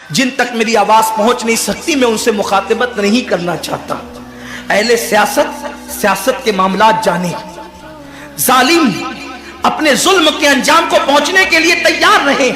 جن تک میری آواز پہنچ نہیں سکتی میں ان سے مخاطبت نہیں کرنا چاہتا. اہل سیاست کے معاملات جانے. ظالم اپنے ظلم کے انجام کو پہنچنے کے لیے تیار رہے.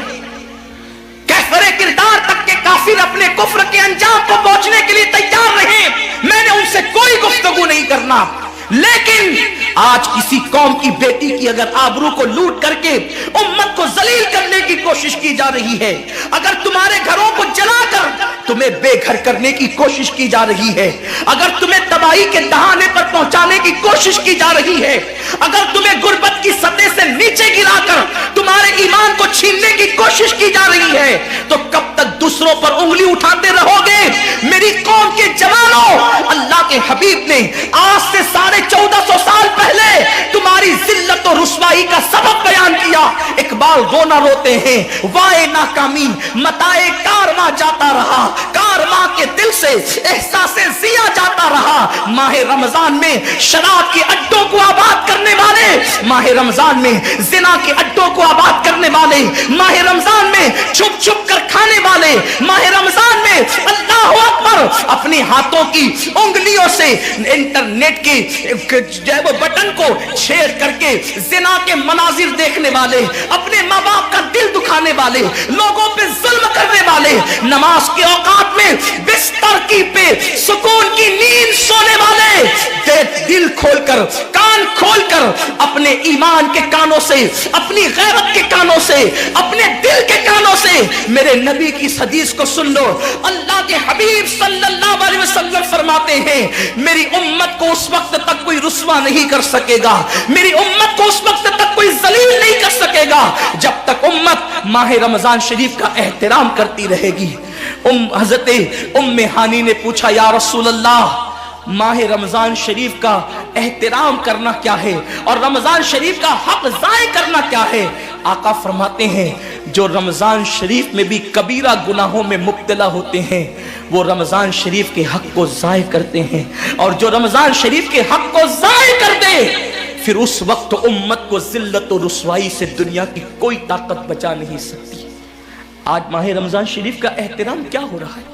کیفر کردار تک کے کافر اپنے کفر کے انجام کو پہنچنے کے لیے تیار رہے. میں نے ان سے کوئی گفتگو نہیں کرنا. لیکن آج کسی قوم کی بیٹی کی اگر آبرو کو لوٹ کر کے امت کو ذلیل کرنے کی کوشش کی جا رہی ہے، اگر تمہارے گھروں کو جلا کر تمہیں بے گھر کرنے کی کوشش کی جا رہی ہے، اگر تمہیں تباہی کے دہانے پر پہنچانے کی کوشش کی جا رہی ہے، اگر تمہیں غربت کی سطح سے نیچے گرا کر تمہارے ایمان کو چھیننے کی کوشش کی جا رہی ہے، تو کب تک دوسروں پر انگلی اٹھاتے رہو گے؟ میری قوم کے جوانوں، اللہ کے حبیب نے آج سے 1450 سال پہلے تمہاری ذلت و رسوائی کا سبب بیان کیا. اقبال رونا روتے ہیں، وائے ناکامی متائے کارواں جاتا رہا، کارواں کے دل سے احساس ضیا جاتا رہا. ماہ رمضان میں شراب کے اڈوں کو آباد کرنے والے، ماہ رمضان میں زنا کے اڈوں کو آباد کرنے والے، ماہ رمضان میں چھپ چھپ کر کھانے والے، ماہ رمضان میں اللہ اکبر اپنے ہاتھوں کی انگلیوں سے انٹرنیٹ کی بٹن کو چھیڑ کر کے زنا کے مناظر دیکھنے والے، اپنے ماں باپ کا دل دکھانے والے، لوگوں پہ ظلم کرنے والے، نماز کے اوقات میں بستر کی پہ سکون کی نیند سونے والے، دل کھول کر کان کھول کر اپنے ایمان کے کانوں سے، اپنی غیرت کے کانوں سے، اپنے دل کے کانوں سے میرے نبی کی حدیث کو سن لو. اللہ کے حبیب صلی اللہ علیہ وسلم فرماتے ہیں میری امت کو اس وقت تک کوئی رسوا نہیں کر سکے گا، میری امت کو اس وقت تک کوئی ذلیل نہیں کر سکے گا جب تک امت ماہ رمضان شریف کا احترام کرتی رہے گی. حضرت ام ہانی نے پوچھا یا رسول اللہ ماہ رمضان شریف کا احترام کرنا کیا ہے اور رمضان شریف کا حق ضائع کرنا کیا ہے؟ آقا فرماتے ہیں جو رمضان شریف میں بھی کبیرہ گناہوں میں مبتلا ہوتے ہیں وہ رمضان شریف کے حق کو ضائع کرتے ہیں، اور جو رمضان شریف کے حق کو ضائع کر دے پھر اس وقت امت کو ذلت و رسوائی سے دنیا کی کوئی طاقت بچا نہیں سکتی. آج ماہ رمضان شریف کا احترام کیا ہو رہا ہے؟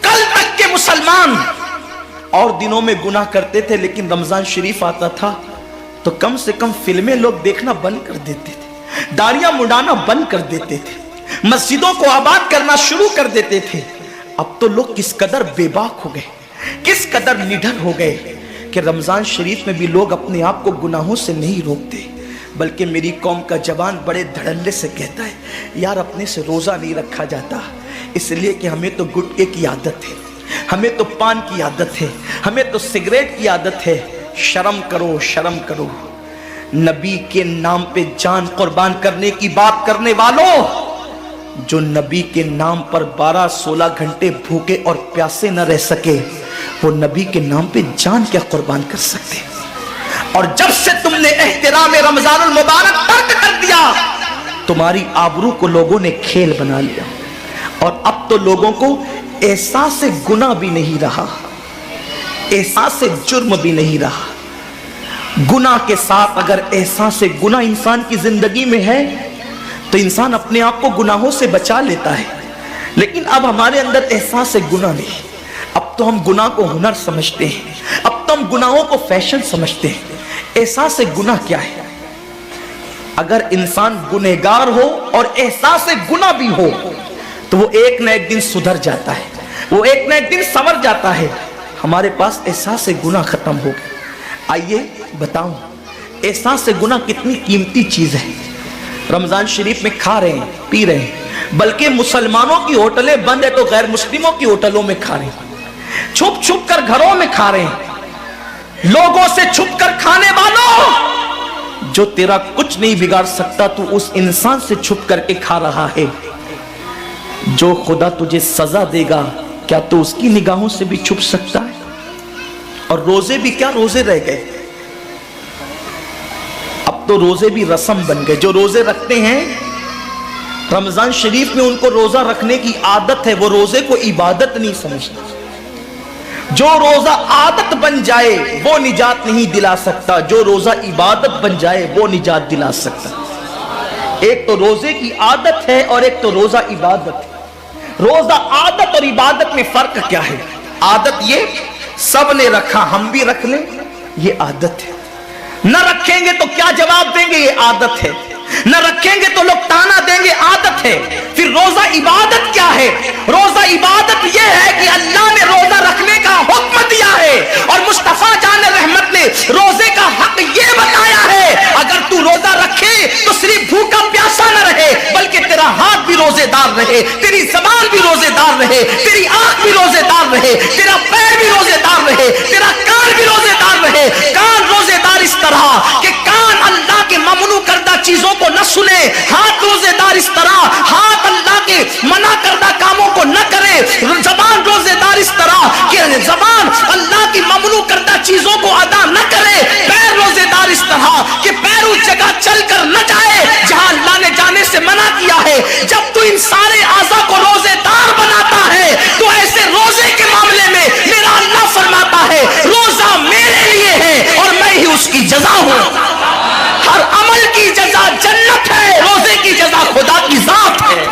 کل تک کے مسلمان اور دنوں میں گناہ کرتے تھے، لیکن رمضان شریف آتا تھا تو کم سے کم فلمیں لوگ دیکھنا بند کر دیتے تھے، داڑیاں مڈانا بند کر دیتے تھے، مسجدوں کو آباد کرنا شروع کر دیتے تھے. اب تو لوگ کس قدر بے باک ہو گئے، کس قدر نڈر ہو گئے کہ رمضان شریف میں بھی لوگ اپنے آپ کو گناہوں سے نہیں روکتے، بلکہ میری قوم کا جوان بڑے دھڑلے سے کہتا ہے یار اپنے سے روزہ نہیں رکھا جاتا اس لیے کہ ہمیں تو گٹکے کی عادت ہے، ہمیں تو پان کی عادت ہے، ہمیں تو سگریٹ کی عادت ہے. شرم کرو، شرم کرو. نبی کے نام پہ جان قربان کرنے کی بات کرنے والوں، جو نبی کے نام پر 12-16 گھنٹے بھوکے اور پیاسے نہ رہ سکے وہ نبی کے نام پہ جان کیا قربان کر سکتے؟ اور جب سے تم نے احترام رمضان المبارک ترک کر دیا تمہاری آبرو کو لوگوں نے کھیل بنا لیا، اور اب تو لوگوں کو احساس گناہ بھی نہیں رہا، احساس جرم بھی نہیں رہا. گناہ کے ساتھ اگر احساس گناہ انسان کی زندگی میں ہے تو انسان اپنے آپ کو گناہوں سے بچا لیتا ہے، لیکن اب ہمارے اندر احساس گناہ نہیں. اب تو ہم گناہ کو ہنر سمجھتے ہیں، اب تو ہم گناہوں کو فیشن سمجھتے ہیں. احساس گناہ کیا ہے؟ اگر انسان گنہگار ہو اور احساس گناہ بھی ہو تو وہ ایک نہ ایک دن سدھر جاتا ہے، وہ ایک نہ ایک دن سنور جاتا ہے. ہمارے پاس احساس گناہ ختم ہو گیا. آئیے بتاؤں احساس گناہ کتنی قیمتی چیز ہے. رمضان شریف میں کھا رہے ہیں، پی رہے ہیں، بلکہ مسلمانوں کی ہوٹلیں بند ہے تو غیر مسلموں کی ہوٹلوں میں کھا رہے ہیں، چھپ چھپ کر گھروں میں کھا رہے ہیں. لوگوں سے چھپ کر کھانے والوں، جو تیرا کچھ نہیں بگاڑ سکتا تو اس انسان سے چھپ کر کے کھا رہا ہے. جو خدا تجھے سزا دے گا کیا تو اس کی نگاہوں سے بھی چھپ سکتا ہے؟ اور روزے بھی کیا روزے رہ گئے، اب تو روزے بھی رسم بن گئے. جو روزے رکھتے ہیں رمضان شریف میں ان کو روزہ رکھنے کی عادت ہے، وہ روزے کو عبادت نہیں سمجھتے. جو روزہ عادت بن جائے وہ نجات نہیں دلا سکتا، جو روزہ عبادت بن جائے وہ نجات دلا سکتا. ایک تو روزے کی عادت ہے اور ایک تو روزہ عبادت ہے. روزہ عادت اور عبادت میں فرق کیا ہے؟ عادت یہ سب نے رکھا ہم بھی رکھ لیں، یہ عادت ہے. نہ رکھیں گے تو کیا جواب دیں گے، یہ عادت ہے. نہ رکھیں گے تو لوگ تانا دیں گے، عادت ہے. پھر روزہ عبادت کیا ہے؟ روزہ عبادت یہ ہے کہ اللہ نے روزہ رکھنے کا حکم دیا ہے اور مصطفیٰ جان رحمت نے روزے کا حق یہ بتایا ہے اگر تو روزہ رکھے تو صرف بھوکا پیاسا نہ رہے بلکہ تیرا ہاتھ بھی روزے دار رہے، تیری زبان بھی روزے دار رہے، تیری آنکھ بھی روزے دار رہے، تیرا پیر بھی روزے دار رہے، تیرا کان بھی روزے دار رہے. کان روزے دار اس طرح کہ کان اللہ کے ممنوع کردہ چیزوں کو نہ سنے، ہاتھ روزے دار اس طرح ہاتھ اللہ کے منع کردہ کاموں کو نہ کرے، زبان روزے دار اس طرح کہ زبان اللہ کی ممنوع کردہ چیزوں کو ادا نہ کرے، پیر روزے دار اس طرح کہ پیر اس جگہ چل کر نہ جائے جہاں اللہ نے جانے سے منع کیا ہے. جب تو ان سارے اعضاء کو روزے دار بناتا ہے تو ایسے روزے کے معاملے میں میرا اللہ فرماتا ہے روزہ میرے لیے ہے اور میں ہی اس کی جزا ہوں. ہر عمل کی جزا جنت ہے، روزے کی جزا خدا کی ذات ہے.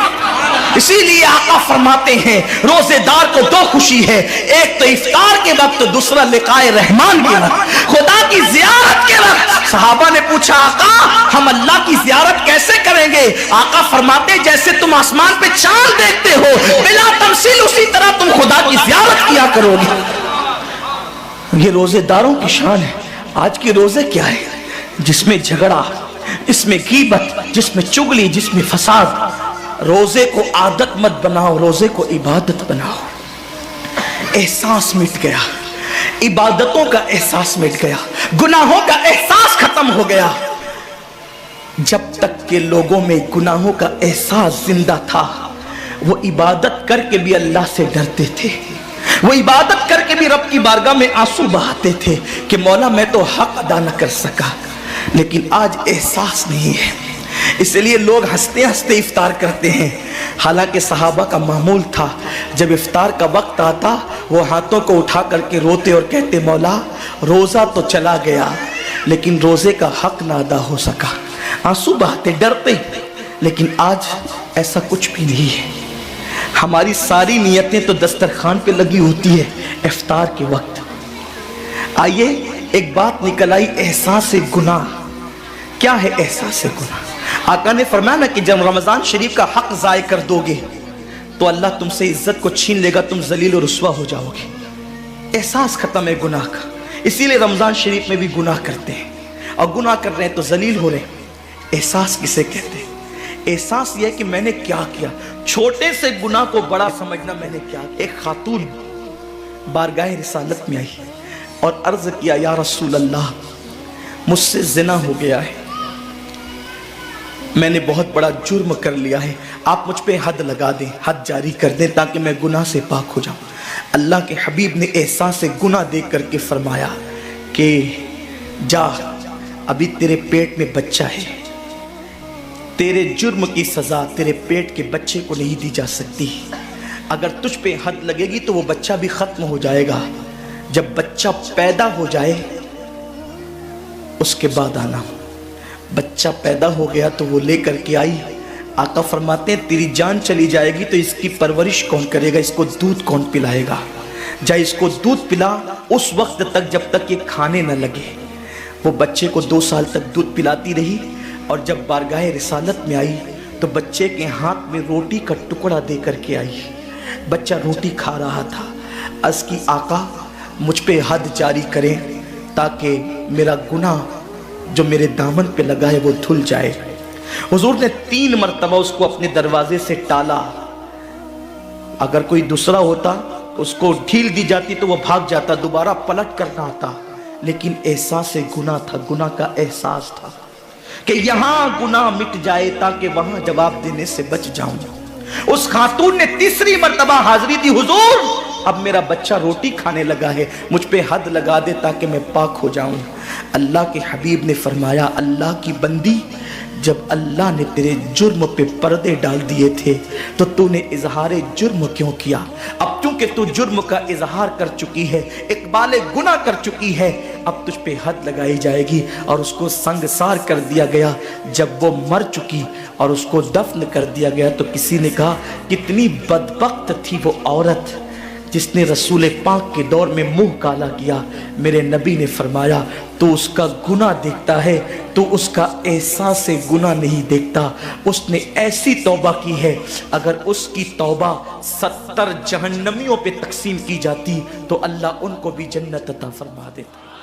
اسی لیے آقا فرماتے ہیں روزے دار کو دو خوشی ہے، ایک تو افطار کے وقت، دوسرا لقائے رحمان کے وقت، خدا کی زیارت کے وقت. صحابہ نے پوچھا آقا ہم اللہ کی زیارت کیسے کریں گے؟ آقا فرماتے جیسے تم آسمان پہ چاند دیکھتے ہو بلا تمثیل اسی طرح تم خدا کی زیارت کیا کرو گے. یہ روزے داروں کی شان ہے. آج کے روزے کیا ہے؟ جس میں جھگڑا، جس میں غیبت، جس میں چگلی، جس میں فساد. روزے کو عادت مت بناؤ، روزے کو عبادت بناؤ. احساس مٹ گیا، عبادتوں کا احساس مٹ گیا، گناہوں کا احساس ختم ہو گیا. جب تک کہ لوگوں میں گناہوں کا احساس زندہ تھا وہ عبادت کر کے بھی اللہ سے ڈرتے تھے، وہ عبادت کر کے بھی رب کی بارگاہ میں آنسو بہاتے تھے کہ مولا میں تو حق ادا نہ کر سکا. لیکن آج احساس نہیں ہے، اس لیے لوگ ہنستے ہنستے افطار کرتے ہیں. حالانکہ صحابہ کا معمول تھا جب افطار کا وقت آتا وہ ہاتھوں کو اٹھا کر کے روتے اور کہتے مولا روزہ تو چلا گیا لیکن روزے کا حق نہ ادا ہو سکا. آنسو بہاتے، ڈرتے. لیکن آج ایسا کچھ بھی نہیں ہے. ہماری ساری نیتیں تو دسترخوان پہ لگی ہوتی ہے افطار کے وقت. آئیے ایک بات نکل آئی، احساس گناہ. کیا ہے احساس گناہ؟ آقا نے فرمایا نا کہ جب رمضان شریف کا حق ضائع کر دو گے تو اللہ تم سے عزت کو چھین لے گا، تم ذلیل و رسوا ہو جاؤ گے. احساس ختم ہے گناہ کا. اسی لیے رمضان شریف میں بھی گناہ کرتے ہیں اور گناہ کر رہے ہیں تو ذلیل ہو رہے ہیں. احساس کسے کہتے ہیں؟ احساس یہ ہے کہ میں نے کیا کیا. چھوٹے سے گناہ کو بڑا سمجھنا میں نے کیا. ایک خاتون بارگاہ رسالت میں آئی اور عرض کیا یا رسول اللہ مجھ سے زنا ہو گیا ہے، میں نے بہت بڑا جرم کر لیا ہے، آپ مجھ پہ حد لگا دیں، حد جاری کر دیں تاکہ میں گناہ سے پاک ہو جاؤں. اللہ کے حبیب نے احساس گناہ دیکھ کر کے فرمایا کہ جا ابھی تیرے پیٹ میں بچہ ہے، تیرے جرم کی سزا تیرے پیٹ کے بچے کو نہیں دی جا سکتی. اگر تجھ پہ حد لگے گی تو وہ بچہ بھی ختم ہو جائے گا. جب بچہ پیدا ہو جائے اس کے بعد آنا. بچہ پیدا ہو گیا تو وہ لے کر کے آئی. آقا فرماتے ہیں تیری جان چلی جائے گی تو اس کی پرورش کون کرے گا، اس کو دودھ کون پلائے گا؟ جا اس کو دودھ پلا اس وقت تک جب تک یہ کھانے نہ لگے. وہ بچے کو 2 سال تک دودھ پلاتی رہی اور جب بارگاہ رسالت میں آئی تو بچے کے ہاتھ میں روٹی کا ٹکڑا دے کر کے آئی. بچہ روٹی کھا رہا تھا. عرض کی آقا مجھ پہ حد جاری کریں تاکہ میرا گناہ جو میرے دامن پہ لگا ہے وہ دھل جائے. حضور نے 3 مرتبہ اس کو اپنے دروازے سے ٹالا. اگر کوئی دوسرا ہوتا اس کو ڈھیل دی جاتی تو وہ بھاگ جاتا، دوبارہ پلٹ کرنا آتا. لیکن احساس گناہ تھا، گناہ کا احساس تھا کہ یہاں گناہ مٹ جائے تاکہ وہاں جواب دینے سے بچ جاؤں. اس خاتون نے 3 مرتبہ حاضری دی، حضور اب میرا بچہ روٹی کھانے لگا ہے، مجھ پہ حد لگا دے تاکہ میں پاک ہو جاؤں. اللہ کے حبیب نے فرمایا اللہ کی بندی جب اللہ نے تیرے جرم پہ پردے ڈال دیے تھے تو تو نے اظہار جرم کیوں کیا؟ اب چونکہ تو جرم کا اظہار کر چکی ہے، اقبال گناہ کر چکی ہے، اب تجھ پہ حد لگائی جائے گی اور اس کو سنگسار کر دیا گیا۔ جب وہ مر چکی اور اس کو دفن کر دیا گیا تو کسی نے کہا کتنی بدبخت تھی وہ عورت جس نے رسول پاک کے دور میں منہ کالا کیا۔ میرے نبی نے فرمایا تو اس کا گناہ دیکھتا ہے، تو اس کا احساس گناہ نہیں دیکھتا۔ اس نے ایسی توبہ کی ہے، اگر اس کی توبہ 70 جہنمیوں پہ تقسیم کی جاتی تو اللہ ان کو بھی جنت عطا فرما دیتا۔